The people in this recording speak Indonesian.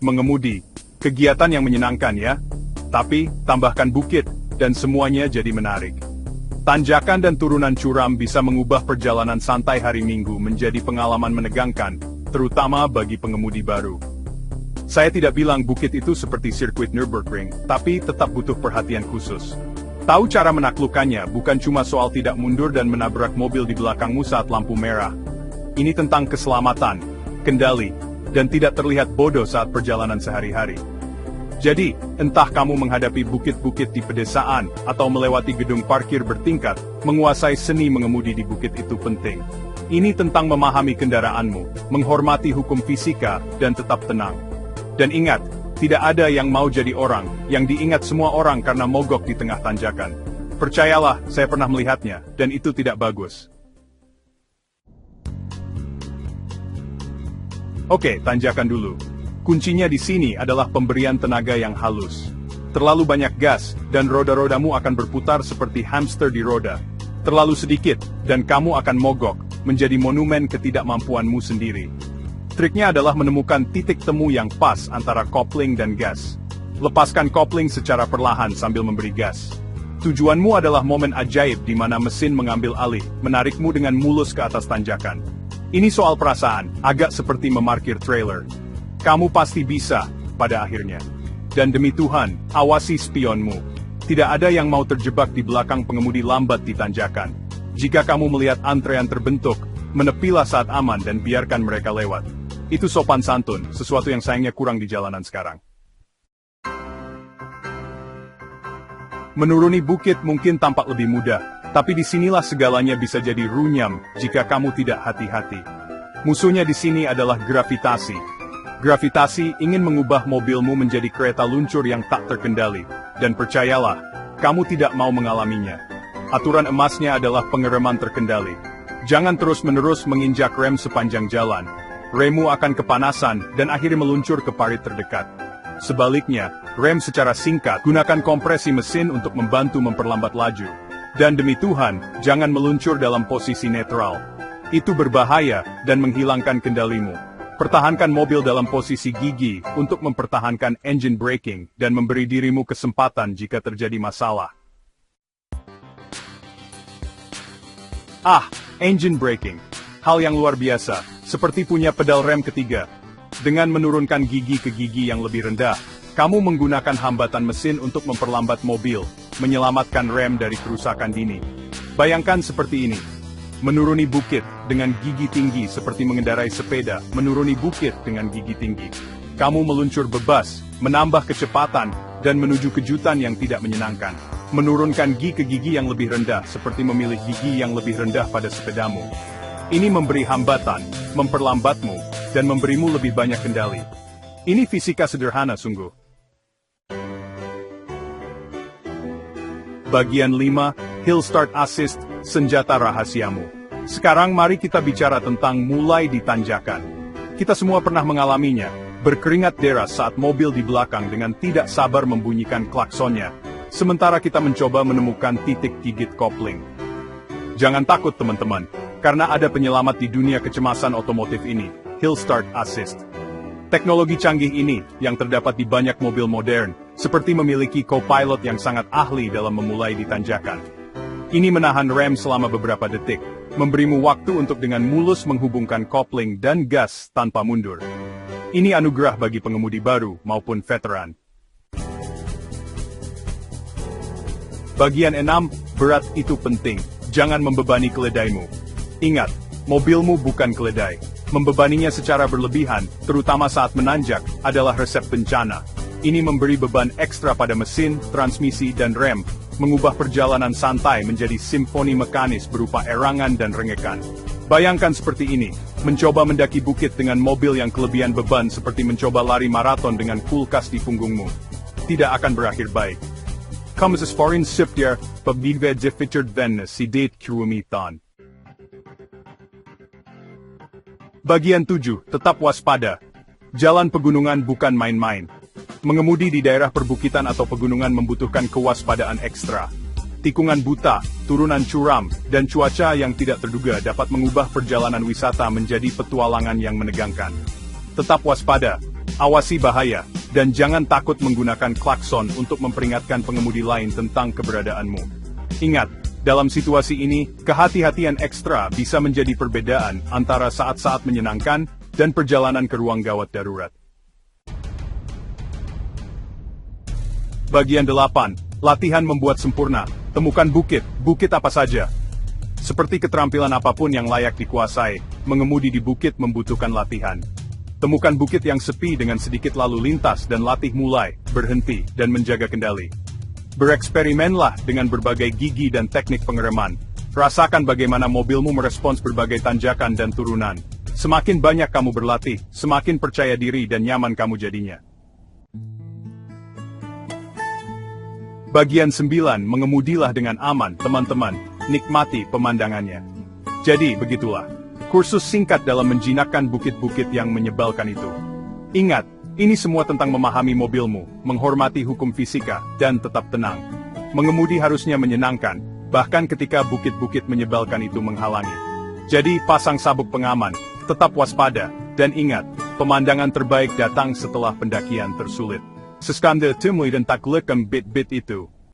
mengemudi. Kegiatan yang menyenangkan ya. Tapi, tambahkan bukit, dan semuanya jadi menarik. Tanjakan dan turunan curam bisa mengubah perjalanan santai hari Minggu menjadi pengalaman menegangkan, terutama bagi pengemudi baru. Saya tidak bilang bukit itu seperti sirkuit Nürburgring, tapi tetap butuh perhatian khusus. Tahu cara menaklukkannya bukan cuma soal tidak mundur dan menabrak mobil di belakangmu saat lampu merah. Ini tentang keselamatan, kendali, dan tidak terlihat bodoh saat perjalanan sehari-hari. Jadi, entah kamu menghadapi bukit-bukit di pedesaan, atau melewati gedung parkir bertingkat, menguasai seni mengemudi di bukit itu penting. Ini tentang memahami kendaraanmu, menghormati hukum fisika, dan tetap tenang. Dan ingat, tidak ada yang mau jadi orang, yang diingat semua orang karena mogok di tengah tanjakan. Percayalah, saya pernah melihatnya, dan itu tidak bagus. Oke, tanjakan dulu. Kuncinya di sini adalah pemberian tenaga yang halus. Terlalu banyak gas, dan roda-rodamu akan berputar seperti hamster di roda. Terlalu sedikit, dan kamu akan mogok, menjadi monumen ketidakmampuanmu sendiri. Triknya adalah menemukan titik temu yang pas antara kopling dan gas. Lepaskan kopling secara perlahan sambil memberi gas. Tujuanmu adalah momen ajaib di mana mesin mengambil alih, menarikmu dengan mulus ke atas tanjakan. Ini soal perasaan, agak seperti memarkir trailer. Kamu pasti bisa, pada akhirnya. Dan demi Tuhan, awasi spionmu. Tidak ada yang mau terjebak di belakang pengemudi lambat di tanjakan. Jika kamu melihat antrean terbentuk, menepilah saat aman dan biarkan mereka lewat. Itu sopan santun, sesuatu yang sayangnya kurang di jalanan sekarang. Menuruni bukit mungkin tampak lebih mudah, tapi disinilah segalanya bisa jadi runyam jika kamu tidak hati-hati. Musuhnya di sini adalah gravitasi. Gravitasi ingin mengubah mobilmu menjadi kereta luncur yang tak terkendali, dan percayalah, kamu tidak mau mengalaminya. Aturan emasnya adalah pengereman terkendali. Jangan terus-menerus menginjak rem sepanjang jalan. Remmu akan kepanasan dan akhirnya meluncur ke parit terdekat. Sebaliknya, rem secara singkat, gunakan kompresi mesin untuk membantu memperlambat laju. Dan demi Tuhan, jangan meluncur dalam posisi netral. Itu berbahaya dan menghilangkan kendalimu. Pertahankan mobil dalam posisi gigi untuk mempertahankan engine braking dan memberi dirimu kesempatan jika terjadi masalah. Engine braking. Hal yang luar biasa, seperti punya pedal rem ketiga. Dengan menurunkan gigi ke gigi yang lebih rendah, kamu menggunakan hambatan mesin untuk memperlambat mobil, menyelamatkan rem dari kerusakan dini. Bayangkan seperti ini. Menuruni bukit dengan gigi tinggi seperti mengendarai sepeda, menuruni bukit dengan gigi tinggi. Kamu meluncur bebas, menambah kecepatan, dan menuju kejutan yang tidak menyenangkan. Menurunkan gigi ke gigi yang lebih rendah seperti memilih gigi yang lebih rendah pada sepedamu. Ini memberi hambatan, memperlambatmu, dan memberimu lebih banyak kendali. Ini fisika sederhana sungguh. Bagian 5, Hill Start Assist, senjata rahasiamu. Sekarang mari kita bicara tentang mulai di tanjakan. Kita semua pernah mengalaminya, berkeringat deras saat mobil di belakang dengan tidak sabar membunyikan klaksonnya, sementara kita mencoba menemukan titik gigit kopling. Jangan takut teman-teman, karena ada penyelamat di dunia kecemasan otomotif ini, Hill Start Assist. Teknologi canggih ini, yang terdapat di banyak mobil modern, seperti memiliki co-pilot yang sangat ahli dalam memulai di tanjakan. Ini menahan rem selama beberapa detik, memberimu waktu untuk dengan mulus menghubungkan kopling dan gas tanpa mundur. Ini anugerah bagi pengemudi baru maupun veteran. Bagian 6, berat itu penting, jangan membebani keledaimu. Ingat, mobilmu bukan keledai. Membebaninya secara berlebihan, terutama saat menanjak, adalah resep bencana. Ini memberi beban ekstra pada mesin, transmisi, dan rem, mengubah perjalanan santai menjadi simfoni mekanis berupa erangan dan rengekan. Bayangkan seperti ini, mencoba mendaki bukit dengan mobil yang kelebihan beban seperti mencoba lari maraton dengan kulkas di punggungmu. Tidak akan berakhir baik. Kamu sesporin syfter, pabidved featured venne si date kirumitan. Bagian 7, tetap waspada. Jalan pegunungan bukan main-main. Mengemudi di daerah perbukitan atau pegunungan membutuhkan kewaspadaan ekstra. Tikungan buta, turunan curam, dan cuaca yang tidak terduga dapat mengubah perjalanan wisata menjadi petualangan yang menegangkan. Tetap waspada, Awasi bahaya, dan jangan takut menggunakan klakson untuk memperingatkan pengemudi lain tentang keberadaanmu. Ingat, dalam situasi ini, kehati-hatian ekstra bisa menjadi perbedaan antara saat-saat menyenangkan dan perjalanan ke ruang gawat darurat. Bagian 8. Latihan membuat sempurna. Temukan bukit apa saja. Seperti keterampilan apapun yang layak dikuasai, mengemudi di bukit membutuhkan latihan. Temukan bukit yang sepi dengan sedikit lalu lintas dan latih mulai, berhenti, dan menjaga kendali. Bereksperimenlah dengan berbagai gigi dan teknik pengereman. Rasakan bagaimana mobilmu merespons berbagai tanjakan dan turunan. Semakin banyak kamu berlatih, semakin percaya diri dan nyaman kamu jadinya. Bagian 9. Mengemudilah dengan aman, teman-teman. Nikmati pemandangannya. Jadi, begitulah. Kursus singkat dalam menjinakkan bukit-bukit yang menyebalkan itu. Ingat, ini semua tentang memahami mobilmu, menghormati hukum fisika, dan tetap tenang. Mengemudi harusnya menyenangkan, bahkan ketika bukit-bukit menyebalkan itu menghalangi. Jadi, pasang sabuk pengaman, tetap waspada, dan ingat, pemandangan terbaik datang setelah pendakian tersulit. Seskande temui dan taklukkan bit-bit itu.